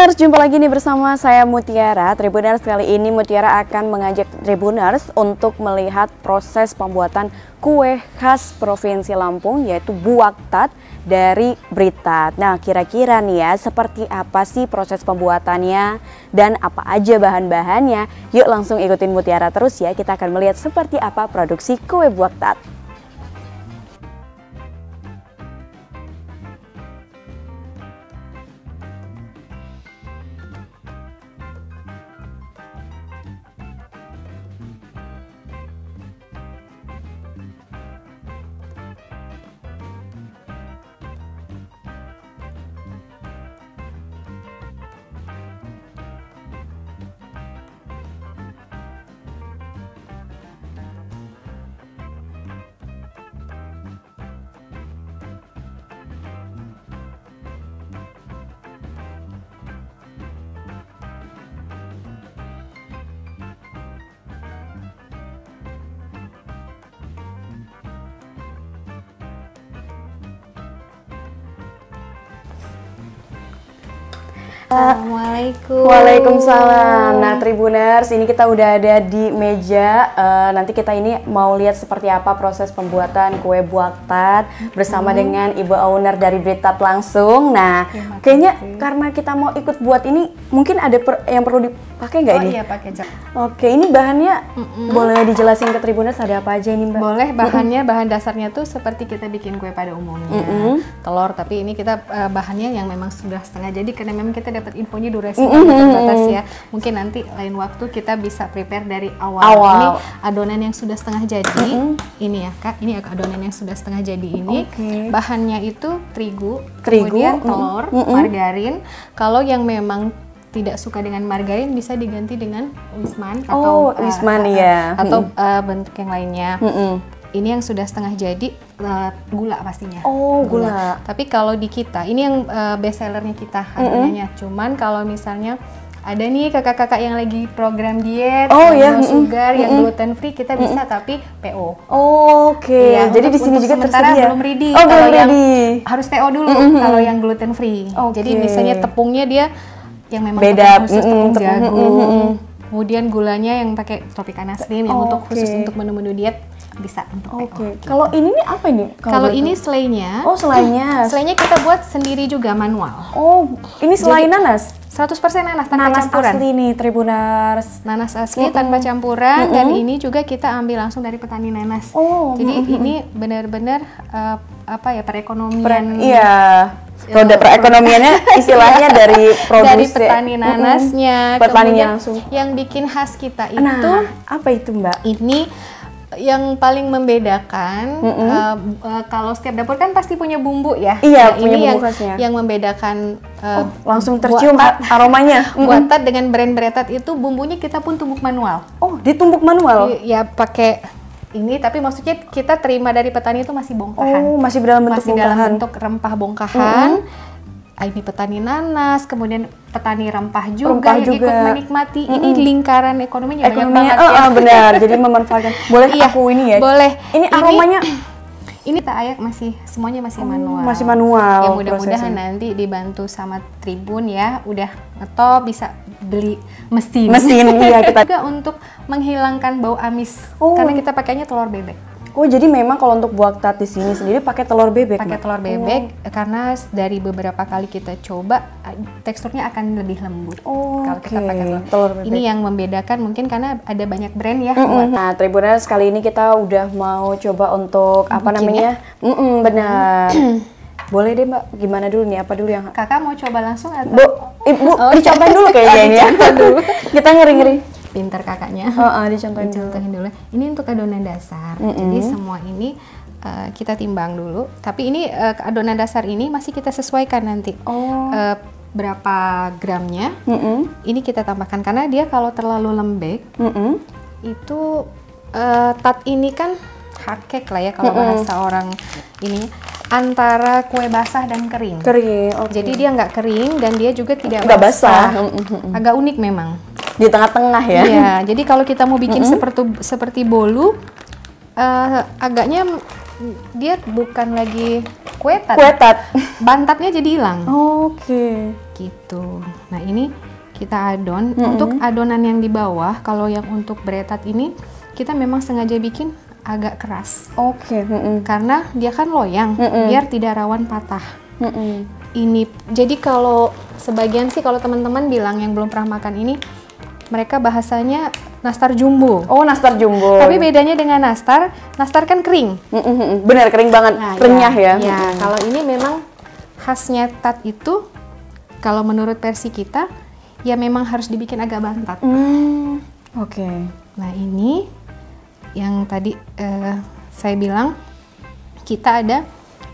Tribuners, jumpa lagi nih bersama saya Mutiara. Tribuners, kali ini Mutiara akan mengajak Tribuners untuk melihat proses pembuatan kue khas Provinsi Lampung, yaitu buak tat dari Blitar. Nah, kira-kira nih ya, seperti apa sih proses pembuatannya dan apa aja bahan-bahannya? Yuk langsung ikutin Mutiara terus ya, kita akan melihat seperti apa produksi kue buak tat. Assalamualaikum. Waalaikumsalam. Nah, Tribuners, ini kita udah ada di meja. Nanti kita ini mau lihat seperti apa proses pembuatan kue buak tat bersama dengan Ibu owner dari Blitar langsung. Nah, kayaknya karena kita mau ikut buat ini, mungkin ada yang perlu dipakai nggak ini? Oh iya, pakai Cak. Oke, ini bahannya boleh dijelasin ke Tribuners ada apa aja ini, Mbak? Boleh, bahan dasarnya tuh seperti kita bikin kue pada umumnya. Telur, tapi ini kita bahannya yang memang sudah setengah jadi karena memang kita dapat infonya durasinya terbatas ya. Mungkin nanti lain waktu kita bisa prepare dari awal. Ini adonan yang sudah setengah jadi. Ini ya Kak, ini adonan yang sudah setengah jadi ini. Bahannya itu terigu, kemudian telur, margarin. Kalau yang memang tidak suka dengan margarin bisa diganti dengan wisman atau bentuk yang lainnya. Ini yang sudah setengah jadi gula pastinya. Oh, gula. Tapi kalau di kita, ini yang best sellernya kita adonannya. Cuman kalau misalnya ada nih kakak-kakak yang lagi program diet, yang sugar, yang gluten free, kita bisa tapi PO. Oke. Ya, jadi di sini juga sementara tersedia. belum ready. Oh, kalau belum yang ready. harus PO dulu kalau yang gluten free. Jadi misalnya tepungnya dia yang memang beda, khusus tepung jagung. Kemudian gulanya yang pakai Tropicana Slim yang untuk khusus untuk menu-menu diet bisa untuk PO. Kalau ini nih apa ini? Kalau ini selainya. Oh, selainya. Selainya kita buat sendiri juga manual. Oh, ini selai nanas. 100% nanas tanpa campuran. Asli nih, Tribuners. Nanas asli tanpa campuran dan ini juga kita ambil langsung dari petani nanas. Jadi ini benar-benar perekonomian. Produk perekonomiannya istilahnya dari produksi dari petani nanasnya, petaninya langsung. Yang bikin khas kita itu apa itu, Mbak? Ini yang paling membedakan kalau setiap dapur kan pasti punya bumbu ya. Iya, nah, punya ini bumbu khasnya. Yang membedakan langsung tercium aromanya. Buat tat dengan brand tat itu bumbunya kita pun tumbuk manual. Oh, ditumbuk manual? Ya pakai ini, tapi maksudnya kita terima dari petani itu masih bongkahan. Oh, masih dalam bentuk bongkahan. Dalam bentuk rempah bongkahan. Ini petani nanas, kemudian petani rempah juga yang ikut menikmati. Ini lingkaran ekonominya banyak banget ya. Benar, jadi memanfaatkan. Boleh aku ini ya? Boleh. Ini aromanya ini kita ayak semuanya masih manual. Masih manual. Ya mudah-mudahan nanti dibantu sama Tribun ya, udah ngetop bisa beli mesin. Iya, kita juga untuk menghilangkan bau amis karena kita pakainya telur bebek. Oh, jadi memang kalau untuk buak tat di sini sendiri pakai telur bebek. Pakai telur bebek karena dari beberapa kali kita coba teksturnya akan lebih lembut. Kalau kita pakai telur bebek. Ini yang membedakan mungkin karena ada banyak brand ya. Nah, Tribuners, kali ini kita udah mau coba untuk apa namanya? Benar. Boleh deh, Mbak. Gimana dulu nih? Apa dulu yang Kakak mau coba langsung atau? Ibu, dicobain dulu kayaknya ini ya. Kita ngeri-ngeri. Pinter kakaknya. Dicontohin dulu. Ini untuk adonan dasar. Jadi semua ini kita timbang dulu. Tapi ini adonan dasar ini masih kita sesuaikan nanti. Berapa gramnya? Ini kita tambahkan karena dia kalau terlalu lembek itu tat ini kan hakek lah ya kalau bahasa orang ini antara kue basah dan kering. Jadi dia nggak kering dan dia juga tidak basah. Agak unik memang. Di tengah-tengah ya. Iya, jadi kalau kita mau bikin seperti bolu, agaknya dia bukan lagi kue tat. Kue tat. Bantatnya jadi hilang. Oke. gitu. Nah ini kita adon. Untuk adonan yang di bawah, kalau yang untuk beretat ini kita memang sengaja bikin agak keras. Oke. Karena dia kan loyang, biar tidak rawan patah. Ini jadi kalau sebagian sih kalau teman-teman bilang yang belum pernah makan ini, mereka bahasanya nastar jumbo. Oh, nastar jumbo. Tapi bedanya dengan nastar kan kering. Bener, kering banget, Nah, renyah ya. Ya, kalau ini memang khasnya tat itu, kalau menurut versi kita, ya memang harus dibikin agak bantat. Oke. Nah ini yang tadi saya bilang, kita ada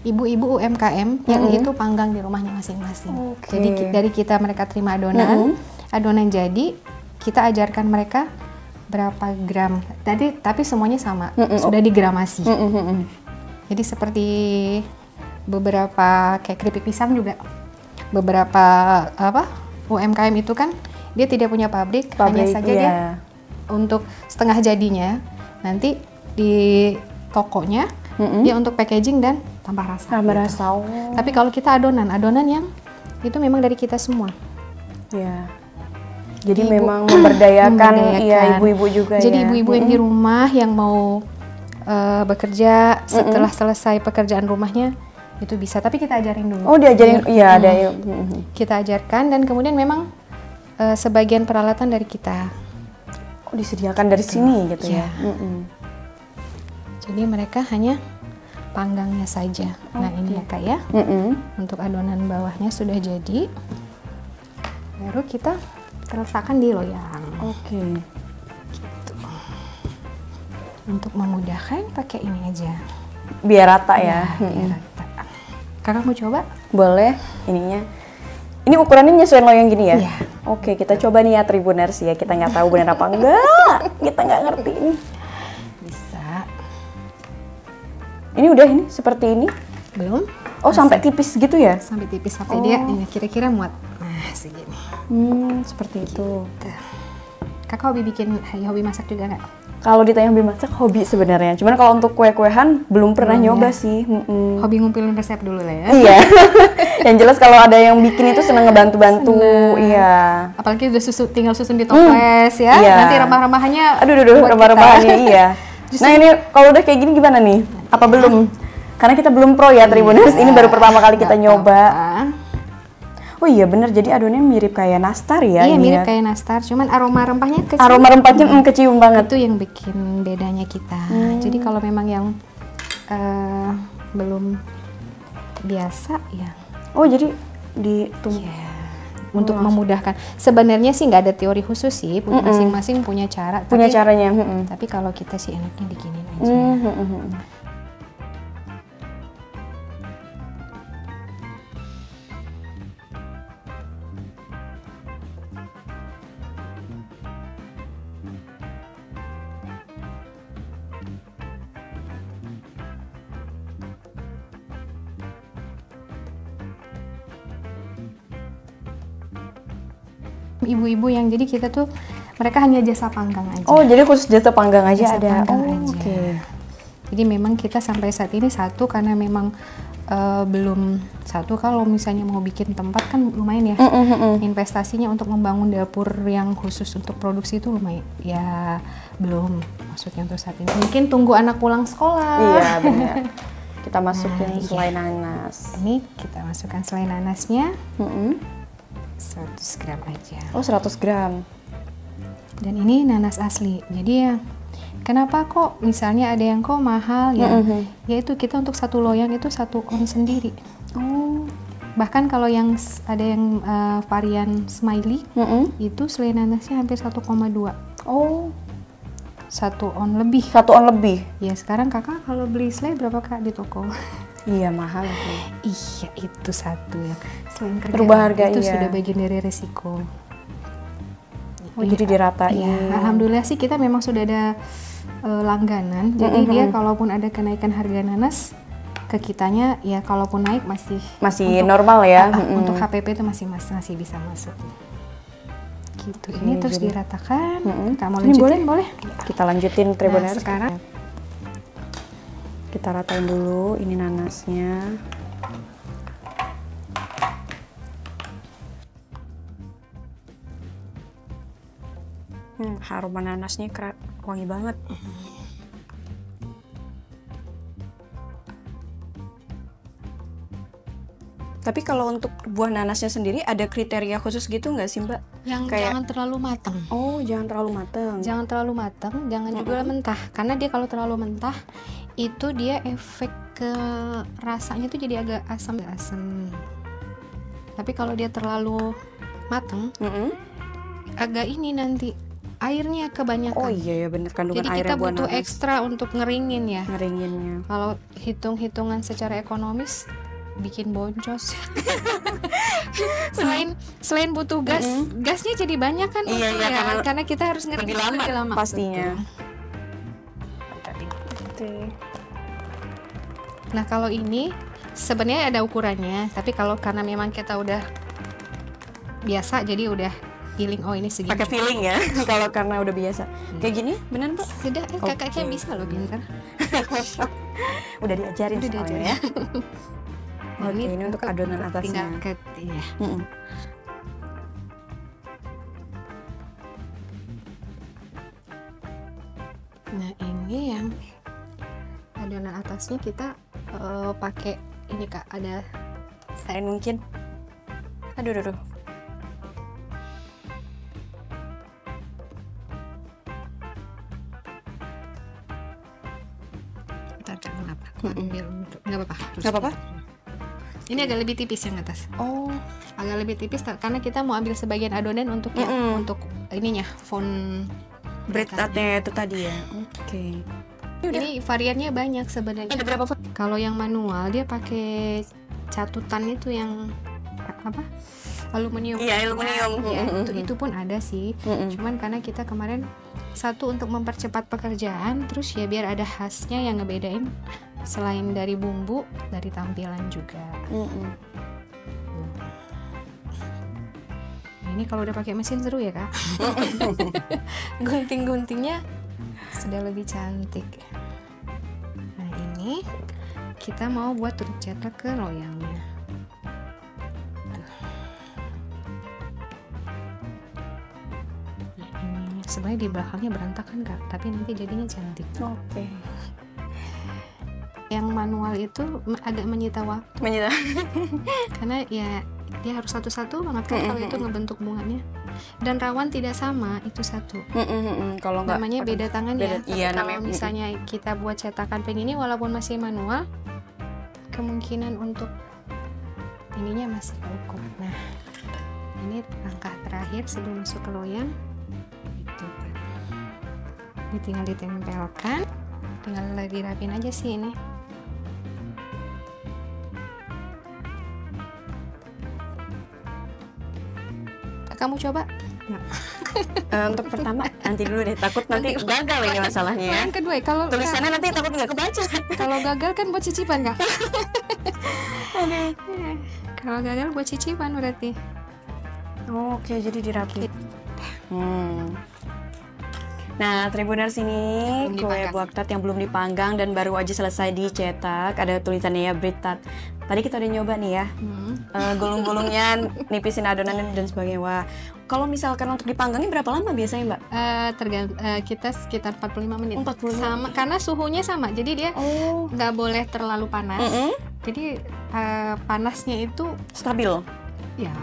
ibu-ibu UMKM yang itu panggang di rumahnya masing-masing. Jadi dari kita mereka terima adonan jadi, kita ajarkan mereka berapa gram. Tapi semuanya sama, sudah digramasi. Jadi seperti beberapa kayak keripik pisang juga, beberapa UMKM itu kan dia tidak punya pabrik, hanya saja dia untuk setengah jadinya nanti di tokonya dia untuk packaging dan tambah rasa. Tapi kalau kita adonan yang itu memang dari kita semua. Ya. Jadi memang memberdayakan ya ibu-ibu juga. Jadi ibu-ibu yang di rumah yang mau bekerja setelah selesai pekerjaan rumahnya itu bisa, tapi kita ajarin dulu. Oh, diajarin, iya ada. Kita ajarkan dan kemudian memang sebagian peralatan dari kita. Oh, disediakan dari sini gitu ya. Jadi mereka hanya panggangnya saja. Nah ini ya Kak ya, untuk adonan bawahnya sudah jadi. Baru kita letakkan di loyang. Oke. Gitu. Untuk memudahkan pakai ini aja. Biar rata ya. Biar rata. Kakak mau coba? Boleh, ininya. Ini ukurannya nyesuaiin loyang gini ya? Iya. Oke, kita coba nih ya Tribuners ya. Kita nggak tahu benar apa enggak. Kita nggak ngerti ini. Bisa. Ini udah ini seperti ini? Belum? Oh, sampai tipis gitu ya? Sampai tipis, sampai dia ini kira-kira muat. Nah, segini. Seperti itu. Kakak hobi masak juga nggak? Kalau ditanya hobi masak, hobi sebenarnya. Cuman kalau untuk kue-kuehan belum pernah nyoba sih. Hobi ngumpulin resep dulu lah ya. Iya. Yang jelas kalau ada yang bikin itu seneng ngebantu-bantu. Iya. Apalagi udah tinggal susun di toples ya. Iya. Nanti remah-remahannya. Aduh, remah-remahannya iya. Nah ini kalau udah kayak gini gimana nih? Apa belum? Karena kita belum pro ya Tribuners. Ini baru pertama kali kita nyoba. Oh iya bener, jadi adonannya mirip kayak nastar ya? Iya, mirip kayak nastar, cuman aroma rempahnya kecium. Aroma rempahnya kecium banget. Itu yang bikin bedanya kita. Jadi kalau memang yang belum biasa ya. Oh jadi ditumbuk. Untuk memudahkan. Sebenarnya sih nggak ada teori khusus sih, masing-masing punya cara. Punya caranya. Tapi kalau kita sih enaknya bikinin aja. Ibu-ibu yang jadi kita tuh mereka hanya jasa panggang aja. Oh jadi khusus jasa panggang aja jasa ada. Panggang aja. Jadi memang kita sampai saat ini satu karena memang belum satu, kalau misalnya mau bikin tempat kan lumayan ya. Investasinya untuk membangun dapur yang khusus untuk produksi itu lumayan ya, belum maksudnya untuk saat ini. Mungkin tunggu anak pulang sekolah. Iya benar. Kita masukin selai nanas. Ini kita masukkan selai nanasnya. 100 gram aja. Oh 100 gram. Dan ini nanas asli. Jadi ya kenapa kok misalnya ada yang kok mahal ya? Yaitu kita untuk satu loyang itu 1 on sendiri. Oh. Bahkan kalau yang ada yang varian smiley itu selai nanasnya hampir 1,2. Oh. 1 on lebih. 1 on lebih. Ya sekarang kakak kalau beli selai berapa kak di toko? Iya mahal sih. Iya itu satu ya. Selain kerja berubah harga itu iya. sudah bagian dari resiko. Oh jadi diratain. Ya, alhamdulillah sih kita memang sudah ada langganan. Jadi dia kalaupun ada kenaikan harga nanas ke kitanya ya kalaupun naik masih untuk, normal ya. Untuk HPP itu masih bisa masuk. Gitu. Ini terus diratakan. Kamu lanjutin boleh? Kita lanjutin Tribuners. Nah, sekarang kita ratain dulu ini nanasnya. Harum nanasnya wangi banget. Tapi kalau untuk buah nanasnya sendiri ada kriteria khusus gitu nggak sih Mbak? Yang jangan terlalu matang. Oh, jangan terlalu matang. Jangan terlalu matang, jangan juga mentah. Karena dia kalau terlalu mentah itu dia efek ke rasanya tuh jadi agak asam. Tapi kalau dia terlalu matang, agak ini nanti airnya kebanyakan. Oh iya ya bener, kandungan jadi airnya kita butuh nanas. ekstra untuk ngeringin ya. Ngeringinnya. Kalau hitung-hitungan secara ekonomis bikin boncos. selain butuh gas, gasnya jadi banyak kan? Iya, karena kita harus ngering lebih lama pastinya. Nah kalau ini sebenarnya ada ukurannya, tapi kalau karena memang kita udah biasa jadi udah feeling ini segini. Pakai feeling ya. Kalau karena udah biasa. Kayak gini, bener Mbak? Sudah, kakaknya bisa loh pintar. Udah diajarin soalnya ya. Nah, Oke, ini untuk adonan atasnya. Tinggal cut ya. Nah ini yang adonan atasnya kita pakai ini Kak, ada Saya mungkin. Aduh. Ntar jangan apa? Ambil untuk nggak apa-apa. Nggak apa-apa? Ini agak lebih tipis yang atas. Oh, Agak lebih tipis karena kita mau ambil sebagian adonan untuk untuk ininya font bread-nya itu tadi ya. Oke. Ini variannya banyak sebenarnya. Ada berapa? Kalau yang manual dia pakai catutan itu yang apa? Aluminium. Iya, aluminium. Ya, itu pun ada sih. Cuman karena kita kemarin satu untuk mempercepat pekerjaan, terus ya biar ada khasnya yang ngebedain selain dari bumbu, dari tampilan juga. Ini kalau udah pakai mesin seru ya Kak. Gunting-guntingnya sudah lebih cantik. Nah ini kita mau buat turut cetak ke loyangnya. Tuh. Nah ini sebenarnya di belakangnya berantakan Kak, tapi nanti jadinya cantik. Oke. Yang manual itu agak menyita waktu. Karena ya dia harus satu-satu banget kan kalau itu ngebentuk bunganya. Dan rawan tidak sama itu satu. Kalau nggak Namanya beda tangan ya. Iya, Kalau namanya misalnya kita buat cetakan peng ini walaupun masih manual, kemungkinan untuk ininya masih ukur. Nah, ini langkah terakhir sebelum masuk ke loyang. Itu kan. Ini tinggal ditempelkan. Tinggal lagi rapin aja sih ini. Kamu coba? Untuk pertama nanti dulu deh, takut nanti gagal ini masalahnya ya. Yang kedua, kalau Tulisannya nanti takut nggak kebaca. kalau gagal kan buat cicipan Kak. Kalau gagal buat cicipan berarti. Oke, jadi dirapin. Nah, Tribuners ini Belum kue dipanggang. buah tart yang belum dipanggang dan baru aja selesai dicetak. Ada tulisannya ya bread tart. Tadi kita udah nyoba nih ya, gulung-gulungnya, nipisin adonannya dan sebagainya. Wah, kalau misalkan untuk dipanggangnya berapa lama biasanya Mbak? Tergantung kita sekitar 45 menit. 45 sama karena suhunya sama. Jadi dia nggak boleh terlalu panas. Jadi panasnya itu Stabil. ya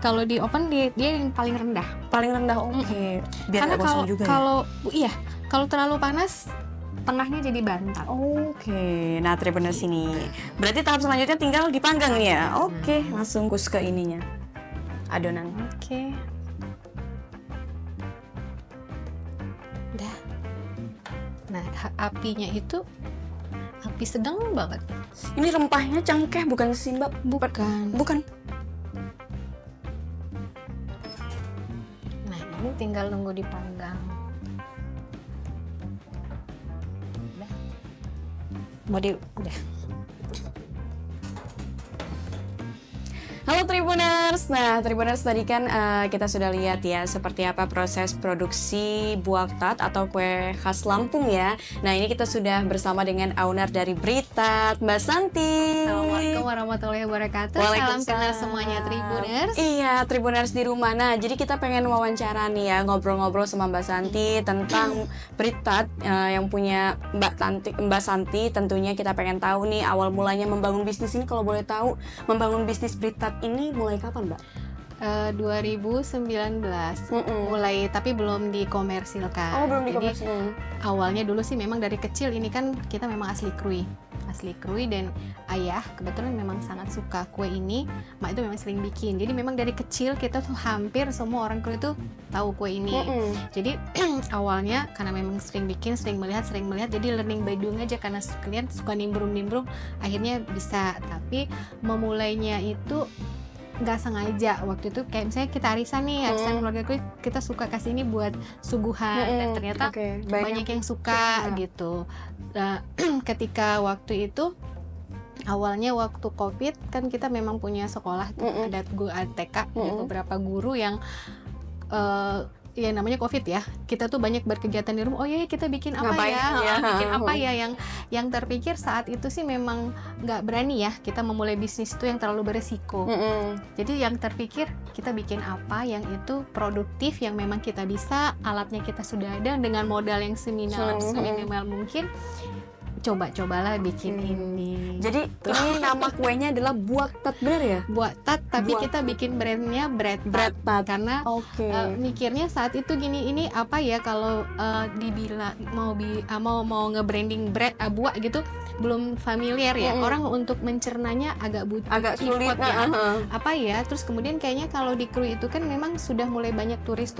kalau di oven dia yang paling rendah. Paling rendah, oke. Biar Karena nggak bosan juga ya. kalau terlalu panas tengahnya jadi bantat. Oke, nah Tribuners ini berarti tahap selanjutnya tinggal dipanggang nih ya. Oke, langsung kus ke ininya, adonan. Oke. Udah. Nah, apinya itu api sedang banget. Ini rempahnya cengkeh bukan sih Mbak? Bukan. Nah, ini tinggal nunggu dipanggang. Udah. Halo Tribuners. Nah, Tribuners tadi kan kita sudah lihat ya seperti apa proses produksi buah tat atau kue khas Lampung ya. Nah, ini kita sudah bersama dengan owner dari Britat, Mbak Santi. Assalamualaikum warahmatullahi wabarakatuh. Salam kenal semuanya Tribuners. Iya, Tribuners di rumah. Nah, jadi kita pengen wawancara nih ya, ngobrol-ngobrol sama Mbak Santi tentang Britat yang punya Mbak Santi. Tentunya kita pengen tahu nih awal mulanya membangun bisnis ini. Kalau boleh tahu, membangun bisnis Britat ini mulai kapan, Mbak? 2019 mulai, tapi belum dikomersilkan. Oh, belum Jadi, dikomersilkan. awalnya dulu sih memang dari kecil ini kan kita memang asli Krui dan ayah kebetulan memang sangat suka kue ini. Mak itu memang sering bikin. Jadi memang dari kecil kita tuh hampir semua orang Krui itu tahu kue ini. Jadi awalnya karena memang sering bikin, sering melihat, jadi learning by doing aja karena kalian suka nimbrung, akhirnya bisa. Tapi memulainya itu nggak sengaja. Waktu itu kayak misalnya kita arisan keluarga gue, kita suka kasih ini buat suguhan dan ternyata banyak yang suka gitu. Nah, ketika waktu itu awalnya waktu COVID kan kita memang punya sekolah tuh, ada TK, ada beberapa guru yang ya namanya COVID ya, kita tuh banyak berkegiatan di rumah. Oh ya, kita bikin apa bikin apa ya, yang terpikir saat itu sih memang nggak berani ya kita memulai bisnis itu yang terlalu beresiko. Jadi yang terpikir kita bikin apa yang itu produktif, yang memang kita bisa, alatnya kita sudah ada, dengan modal yang seminimal mungkin. Cobalah bikin ini. Jadi ini nama kuenya adalah buah tat, bener ya? Buah tat, tapi kita bikin brandnya Britat karena mikirnya saat itu gini, ini apa ya kalau dibilang mau nge-branding buah gitu belum familiar ya. Orang untuk mencernanya agak sulit ya. Apa ya? Terus kemudian kayaknya kalau di Krui itu kan memang sudah mulai banyak turis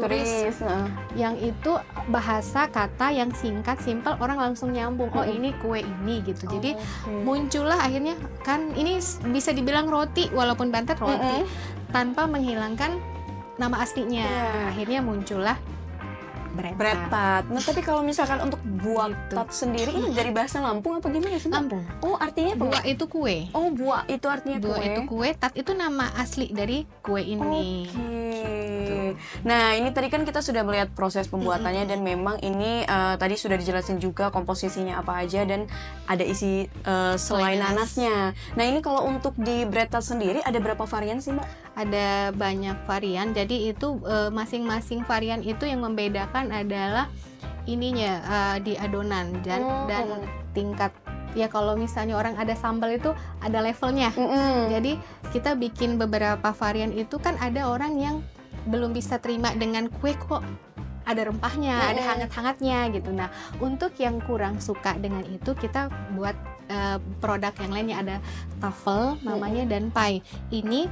yang itu bahasa kata yang singkat, simpel, orang langsung nyambung. Oh, ini kue ini gitu. Jadi muncullah akhirnya kan ini bisa dibilang roti walaupun bantet roti tanpa menghilangkan nama aslinya. Akhirnya muncullah Britat. Nah, tapi kalau misalkan untuk buah tat sendiri ini dari bahasa Lampung apa gimana sih? Lampung. Oh, artinya apa? Buah itu kue. Oh, buah itu artinya kue. Buah itu kue, tat itu nama asli dari kue ini. Nah, ini tadi kan kita sudah melihat proses pembuatannya dan memang ini tadi sudah dijelasin juga komposisinya apa aja dan ada isi selai nanasnya. Nah, ini kalau untuk di Britat sendiri ada berapa varian sih, Mbak? Ada banyak varian. Jadi itu masing-masing varian itu yang membedakan adalah ininya di adonan dan tingkat. Ya kalau misalnya orang ada sambal itu ada levelnya. Jadi kita bikin beberapa varian itu kan ada orang yang belum bisa terima dengan kue kok ada rempahnya, ada hangat-hangatnya gitu. Nah, untuk yang kurang suka dengan itu kita buat produk yang lainnya, ada truffle namanya dan pie. Ini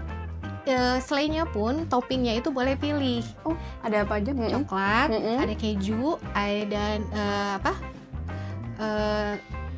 selainya pun toppingnya itu boleh pilih. Oh, ada apa aja? Coklat, ada keju, ada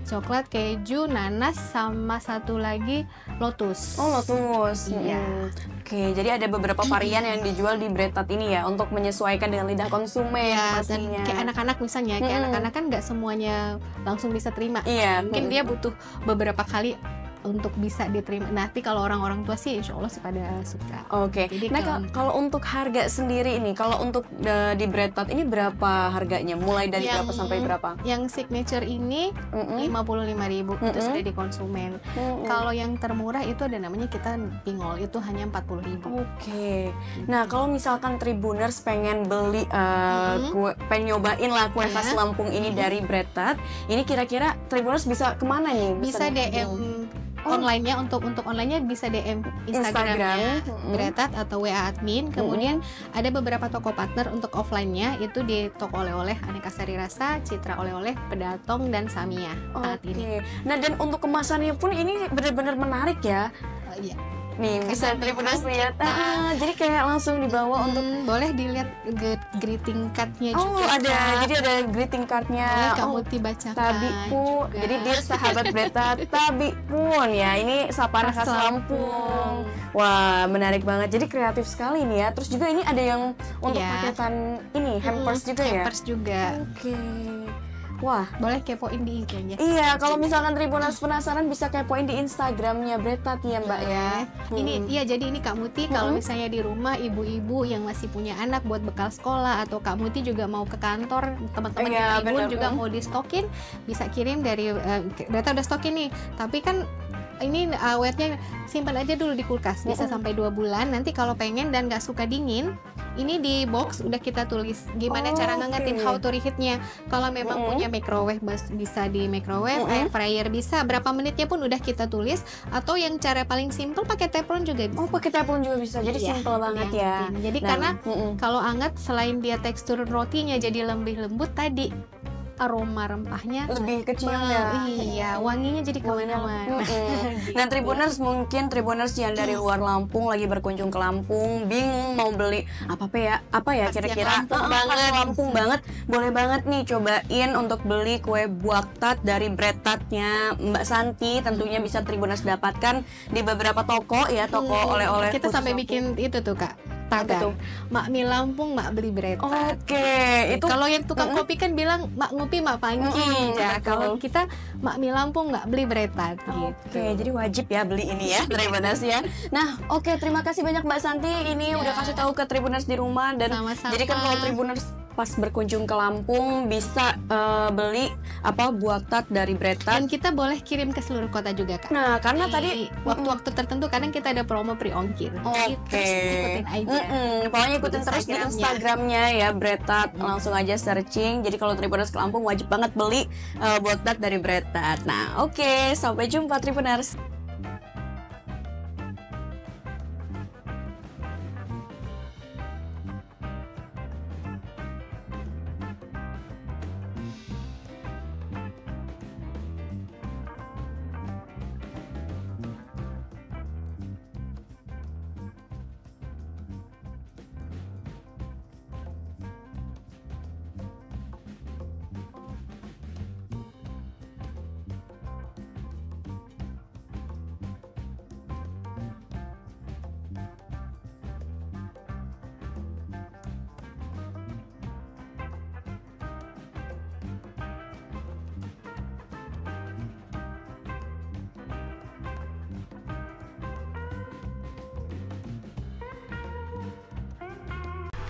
coklat, keju, nanas, sama satu lagi lotus. Oh, lotus. Iya. Oke, jadi ada beberapa varian yang dijual di Britat ini ya untuk menyesuaikan dengan lidah konsumen pastinya. Dan kayak anak-anak misalnya, kayak anak-anak kan nggak semuanya langsung bisa terima. Iya. Mungkin dia butuh beberapa kali untuk bisa diterima. Tapi kalau orang-orang tua sih insya Allah sih pada suka. Oke. Nah, kalau untuk harga sendiri ini, kalau untuk di Britat ini berapa harganya? Mulai dari berapa sampai berapa? Yang signature ini 55.000 itu sudah di konsumen. Kalau yang termurah itu ada namanya kita pingol, itu hanya 40.000. Oke. Nah, kalau misalkan Tribuners pengen beli pengen nyobain lah kue khas Lampung ini dari Britat, ini kira-kira Tribuners bisa kemana nih? Bisa DM online-nya, untuk online-nya bisa DM Instagramnya Britat atau WA admin. Kemudian ada beberapa toko partner untuk offline-nya, itu di toko oleh-oleh Aneka Sari Rasa, Citra Oleh-oleh, Pedatong, dan Samia saat ini. Nah, dan untuk kemasannya pun ini benar-benar menarik ya. Iya. Nih, bisa Tribuners lihat. Jadi kayak langsung dibawa untuk boleh dilihat greeting card-nya juga. Oh, ada. Jadi ada greeting card-nya. Boleh kamu dibacakan. Tabiku. Jadi dia sahabat Britat Tabipun ya. Ini sapaan khas Lampung. Wah, menarik banget. Jadi kreatif sekali nih ya. Terus juga ini ada yang untuk paketan ini hampers juga ya. Hampers juga. Oke. Wah, boleh kepoin di IG-nya. iya, kalau misalkan Tribuners penasaran bisa kepoin di Instagramnya Bretat ya Mbak ya. Ini iya, jadi ini Kak Muti kalau misalnya di rumah ibu-ibu yang masih punya anak buat bekal sekolah, atau Kak Muti juga mau ke kantor, teman-teman Iya, yang Tribun bener. juga mau di stokin, bisa kirim dari Berta udah stokin nih. Tapi kan ini awetnya simpan aja dulu di kulkas, bisa sampai 2 bulan. Nanti kalau pengen dan nggak suka dingin, ini di box udah kita tulis gimana cara ngangetin, how to reheatnya. Kalau memang punya microwave bisa di microwave, air fryer bisa, berapa menitnya pun udah kita tulis. Atau yang cara paling simple pakai teflon juga bisa. Oh, pakai teflon juga bisa. Jadi Iya, simple banget ya. Jadi Nah, karena kalau anget, selain dia tekstur rotinya jadi lebih lembut, tadi aroma rempahnya lebih kecium ya. Iya, wanginya jadi kemana-mana. Nah, Tribuners, mungkin Tribuners yang dari luar Lampung lagi berkunjung ke Lampung, bingung mau beli apa ya Khas kira-kira yang Lampung banget. khas Lampung banget, boleh banget nih cobain untuk beli kue buaktat dari Bretatnya Mbak Santi. Tentunya bisa Tribuners dapatkan di beberapa toko ya, toko oleh-oleh Kita khusus sampai Lampung. bikin itu tuh Kak, Apa tuh? tagar Mak Mi Lampung, Mak beli Bretat. Oke, itu Kalau yang tukang kopi kan bilang Mak ngopi, Mak panggi. Ya, betul. kalau kita Mak Mi Lampung, Mak beli Bretat gitu. Oke, jadi wajib ya beli ini ya, Tribuners ya. Nah, oke, terima kasih banyak Mbak Santi. Ini udah kasih tahu ke Tribuners di rumah, dan Sama-sama. jadi kan kalau Tribuners pas berkunjung ke Lampung bisa beli buaktat dari Bretat. Dan kita boleh kirim ke seluruh kota juga Kak. Nah, karena Di tadi waktu-waktu tertentu kadang kita ada promo pre-ongkir. Jadi Oke. terus ikutin aja. Pokoknya ikutin terus di Instagramnya ya Bretat, langsung aja searching. Jadi kalau Tribuners ke Lampung wajib banget beli buaktat dari Bretat. Nah, oke, sampai jumpa Tribuners.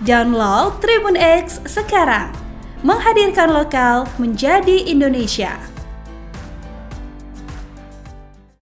Download Tribun X sekarang, menghadirkan lokal menjadi Indonesia.